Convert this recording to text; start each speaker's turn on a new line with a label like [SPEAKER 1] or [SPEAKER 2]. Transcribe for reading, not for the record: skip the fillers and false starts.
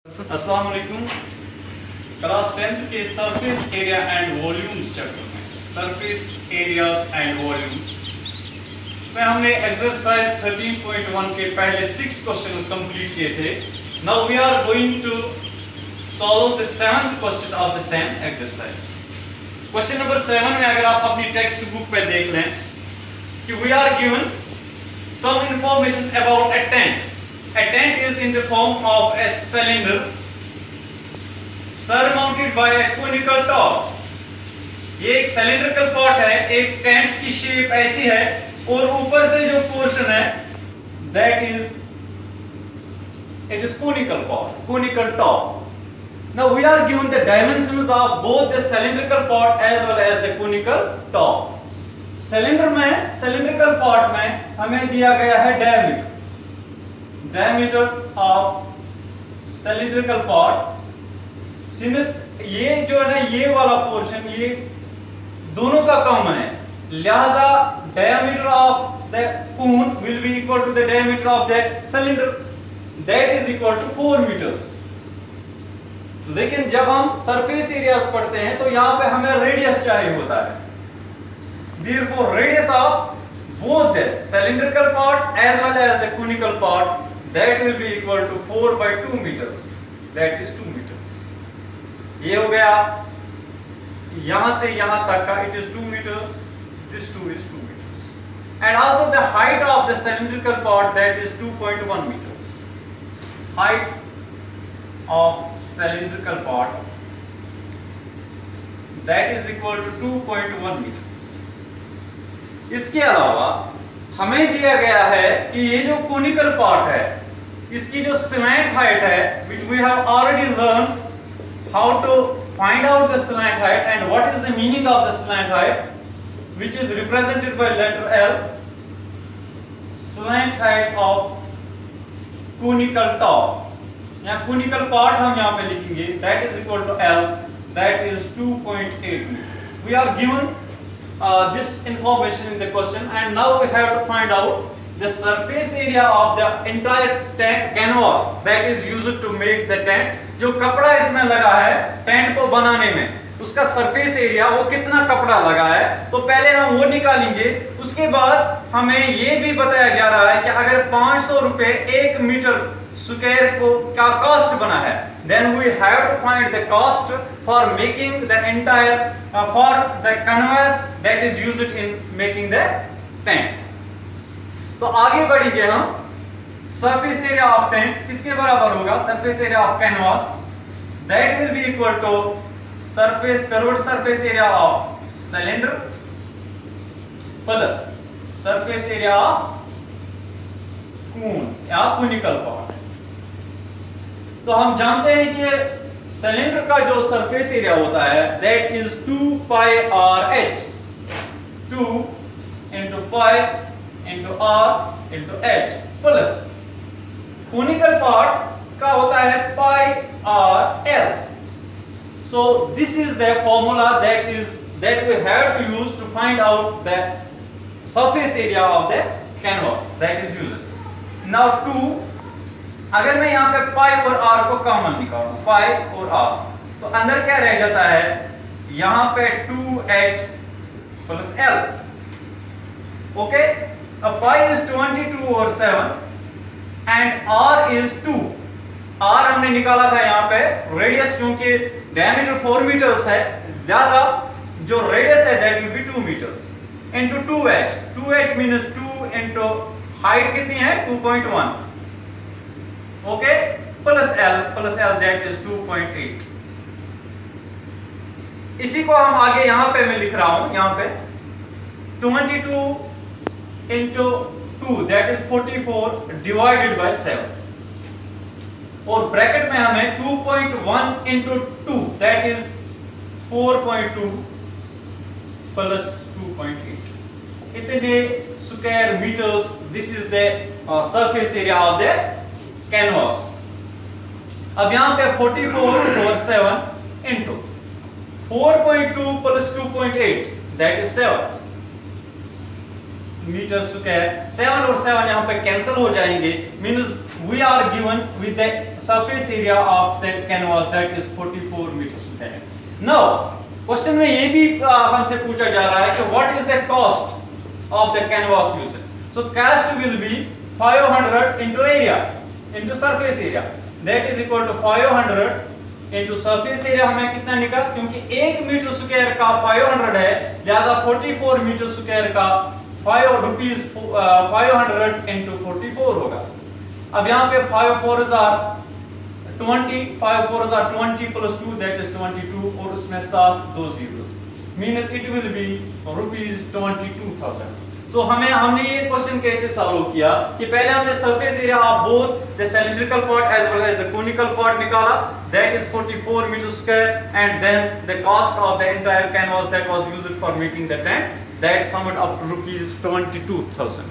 [SPEAKER 1] अस्सलाम वालेकुम। Class 10th के surface area and volumes chapter में सरफेस एरियाज एंड वॉल्यूम्स में हमने एक्सरसाइज 13.1 के पहले 6 क्वेश्चंस कंप्लीट किए थे। Now we are going to solve the 7th question of the same exercise. Question number 7 में अगर आप अपनी टेक्स्ट बुक पे देख लें कि we are given some information about a tent. A tent is in the form of a cylinder surmounted by a conical top. ये एक cylindrical pot है, एक टेंट की शेप ऐसी है और ऊपर से जो पोर्शन है that is it is conical pot, conical top. Now we are given the dimensions of both the cylindrical pot as well as the conical top. Cylindrical pot में हमें दिया गया है diameter of cylindrical pot. Since ये जो है ना ये वाला पोर्शन ये दोनों का कॉमन है, लिहाजा diameter of the cone will be equal to the diameter of the cylinder, that is equal to 4 metres. लेकिन जब हम सरफेस एरियाज पढ़ते हैं तो यहाँ पे हमें रेडियस चाहिए होता है। Therefore, radius of both the cylindrical part as well as the conical part that will be equal to 4 by 2 meters. That is 2 meters. ये हो गया यहाँ से यहाँ तक का it is 2 meters. This 2 is 2 meters. And also the height of the cylindrical part that is 2.1 meters. Height of cylindrical part that is equal to 2.1 meters. इसके अलावा हमें दिया गया है कि ये जो कोनिकल पार्ट है इसकी जो स्लैंट हाइट है which we have already learned how to find out the slant height and what is the meaning of the slant height which is represented by letter L. Slant height of conical top, यहाँ conical part हम यहाँ पे लिखेंगे that is equal to L, that is 2.8 meters. We are given this information in the question and now we have to find out the surface area of the entire tent canvas that is used to make the tent. जो कपड़ा इसमें लगा है tent को बनाने में उसका surface area वो कितना कपड़ा लगा है तो पहले हम वो निकालेंगे। उसके बाद हमें ये भी बताया जा रहा है कि अगर 500 रुपए 1 मीटर स्क्वायर को का कॉस्ट बना है then we have to find the cost for making the entire for the canvas that is used in making the tent. तो आगे बढ़ेंगे हम। सरफेस एरिया ऑफ टेंट किसके बराबर होगा? Surface area of canvas that will be equal to surface curved surface area of cylinder plus surface area of cone या conical part. तो हम जानते हैं कि सिलेंडर का जो सरफेस एरिया होता है that is 2 pi r h, 2 into pi into r into h plus conical part का होता है pi r l. So this is the formula that we have to use to find out the surface area of the canvas that is used. Now 2 अगर मैं यहाँ पे पाई और are को common निकालूं, पाई और आर, तो अंदर क्या रह जाता है? यहाँ पे 2h प्लस l. ओके, अब पाई इज 22 और 7 एंड r इज 2. r हमने निकाला था यहाँ पे रेडियस, क्योंकि डायमीटर 4 मीटर्स है लिहाजा जो रेडियस है that will be 2 metres into 2h. 2h means 2 into height कितनी है 2.1. Okay, plus L that is 2.8. इसी को हम आगे यहां पे मैं लिख रहा हूं, यहां पे 22 into 2 that is 44 divided by 7 और ब्रैकेट में हमें 2.1 into 2 दैट इज 4.2 प्लस 2.8 इतने square metres. This is the surface area of the canvas. अब यहां पे 44 और 7 into 4.2 plus 2.8 that is 7 metre square. 7 और 7 यहां पे कैंसिल हो जाएंगे, means we are given with the surface area of that canvas, that is 44 meters square. Now question में ये भी हमसे पूछा जा रहा है कि what is the cost of the canvas used. So cost will be 500 into area into surface area, that is equal to 500 into surface area. हमें कितना निकला, क्योंकि 1 मीटर स्क्वायर का 500 है, लिहाजा 44 मीटर स्क्वायर का 5 रुपीस 500 into 44 होगा. अब यहाँ पे 5 4 20, 5 4 20 plus 2, that is 22, और उसमें 7 2 zeros, means it will be rupees 22,000. So हमने ये क्वेश्चन कैसे सॉल्व किया कि पहले हमने surface area of both the cylindrical part as well as the conical part निकाला, that is 44 meter square, and then the cost of the entire canvas that was used for making the tent, that summed up to rupees 22,000.